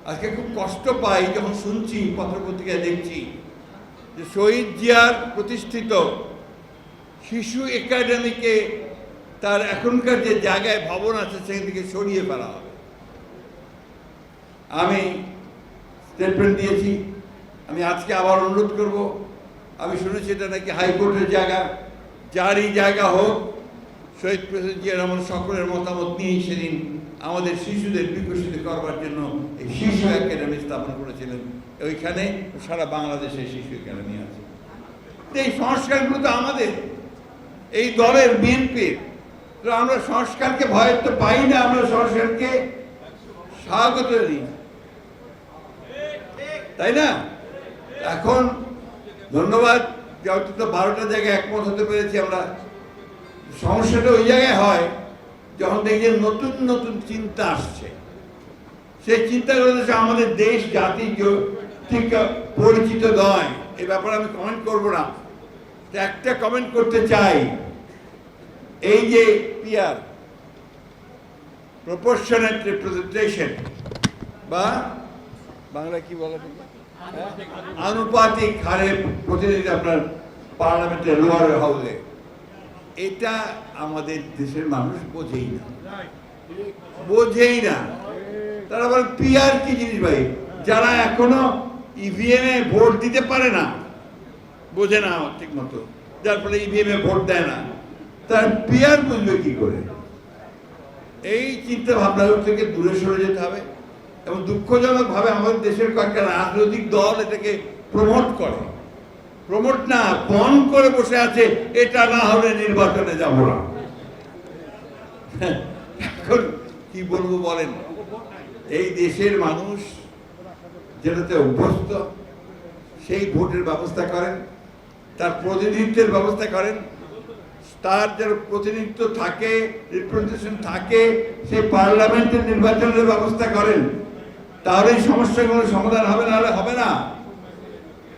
আজকে খুব কষ্ট পাই যখন শুনছি, পত্রপত্রিকায় দেখছি যে শহীদ জিয়ার প্রতিষ্ঠিত শিশু একাডেমিকে তার এখনকার যে জায়গায় ভবন আছে সেখান থেকে সরিয়ে ফেলা হবে। আমি স্টেটমেন্ট দিয়েছি, আমি আজকে আবার অনুরোধ করব। আমি শুনেছি এটা নাকি হাইকোর্টের জায়গা, যারই জায়গা হোক, শহীদ প্রেসিডেন্ট জিয়া রহমান সকলের মতামত নিয়েই সেদিন আমাদের শিশুদের বিকশিত করবার জন্য এই শিশু একাডেমি স্থাপন করেছিলেন। ওইখানে সারা বাংলাদেশে শিশু একাডেমি আছে। এই সংস্কারগুলো তো আমাদের এই দলের, বিএনপির। তো আমরা সংস্কারকে ভয় তো পাই না, আমরা সংস্কারকে স্বাগত দিই, তাই না? এখন ধন্যবাদ যে অন্তত 12টা জায়গায় একমত হতে পেরেছি আমরা। সমস্যাটা ওই জায়গায় হয় যখন দেখছেন নতুন নতুন চিন্তা আসছে, সেই চিন্তাগুলো আমাদের দেশ জাতি ঠিক পরিচিত নয়। এ ব্যাপারে আমি কমেন্ট করব না, একটা কমেন্ট করতে চাই। এই যে পিআর, প্রপোর্শনেট রিপ্রেজেন্টেশন, বা বাংলা কি বলা যায়, আনুপাতিক হারে প্রতিনিধি আপনার পার্লামেন্টের লোয়ার হাউসে, এটা আমাদের দেশের মানুষ বোঝেই না। তারা বলে পিআর কি জিনিস ভাই? যারা এখনো ইভিএমে ভোট দিতে পারে না, বোঝে না ঠিক মতো, যার ফলে ইভিএমে ভোট দেয় না, তার পিআর বুঝবে কি করে? এই চিন্তা ভাবনা থেকে দূরে সরে যেতে হবে। এবং দুঃখজনকভাবে আমাদের দেশের কয়েকটা রাজনৈতিক দল এটাকে প্রমোট না, বন করে বসে আছে, এটা না হলে নির্বাচনে যাব না। এখন কি বলবো বলেন? এই দেশের মানুষ যেটাতে অভ্যস্ত, সেই ভোটের ব্যবস্থা করেন, তার প্রতিনিধিত্বের ব্যবস্থা করেন, তার যার প্রতিনিধিত্ব থাকে, রিপ্রেজেন্টেশন থাকে, সেই পার্লামেন্টের নির্বাচনের ব্যবস্থা করেন। তাহলে এই সমস্যাগুলো সমাধান হবে, না হলে হবে না।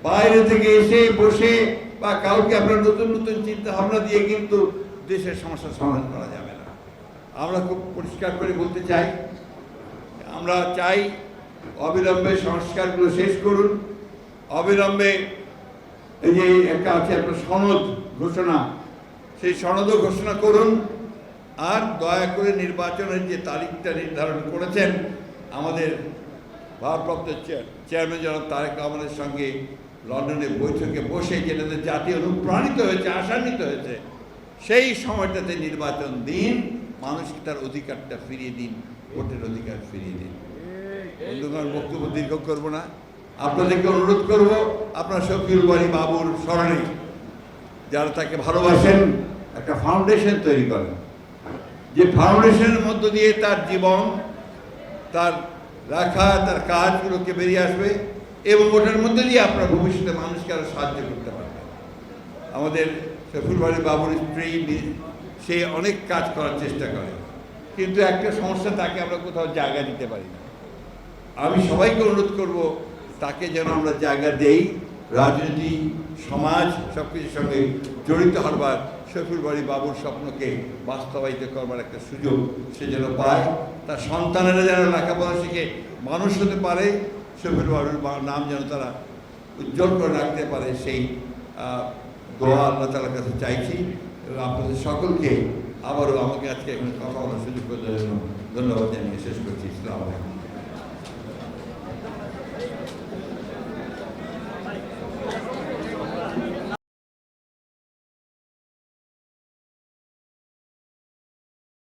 বাইরে থেকে এসে বসে বা কাউকে আপনার নতুন নতুন চিন্তা ভাবনা দিয়ে কিন্তু দেশের সমস্যার সমাধান করা যাবে না। আমরা খুব পরিষ্কার করে বলতে চাই, আমরা চাই অবিলম্বে সংস্কারগুলো শেষ করুন, অবিলম্বে এই যে একটা আছে আপনার সনদ ঘোষণা, সেই সনদও ঘোষণা করুন। আর দয়া করে নির্বাচনের যে তারিখটা নির্ধারণ করেছেন আমাদের ভারপ্রাপ্ত চেয়ারম্যান জনাব তারেক রহমানের সঙ্গে লন্ডনে বৈঠকে বসে, যেটাতে জাতি অনুপ্রাণিত হয়েছে, আশান্বিত হয়েছে, সেই সময়টাতে নির্বাচন দিন, মানুষকে তার অধিকারটা ফিরিয়ে দিন, ভোটের অধিকার ফিরিয়ে দিন। বন্ধুগণ, বক্তব্য দীর্ঘ করবো না, আপনাদেরকে অনুরোধ করব, আপনার শফিউল বারী বাবুর স্মরণে যারা তাকে ভালোবাসেন একটা ফাউন্ডেশন তৈরি করেন, যে ফাউন্ডেশনের মধ্য দিয়ে তার জীবন, তার রাখা, তার কাজগুলোকে বেরিয়ে আসবে, এবং ওটার মধ্যে দিয়ে আপনার ভবিষ্যতে মানুষকে আরো সাহায্য করতে পারবে। আমাদের শফিউল বারী বাবুর স্ত্রী, সে অনেক কাজ করার চেষ্টা করে, কিন্তু একটা সমস্যা, তাকে আমরা কোথাও জায়গা দিতে পারি না। আমি সবাইকে অনুরোধ করব, তাকে যেন আমরা জায়গা দেই, রাজনীতি, সমাজ সবকিছুর সঙ্গে জড়িত হবার, শফিউল বারী বাবুর স্বপ্নকে বাস্তবায়িত করবার একটা সুযোগ সে যেন পায়, তার সন্তানেরা যেন লেখাপড়া শিখে মানুষ হতে পারে, শফিউল বারীর নাম যেন তারা উজ্জ্বল করে রাখতে পারে, সেই দোয়া আল্লাহ তাআলার কাছে চাইছি। এবং আপনাদের সকলকে আবারও আমাকে আজকে এখানে কথা বলার সুযোগ করে দেওয়ার জন্য ধন্যবাদ জানিয়ে শেষ করছি। আসসালামু আলাইকুম।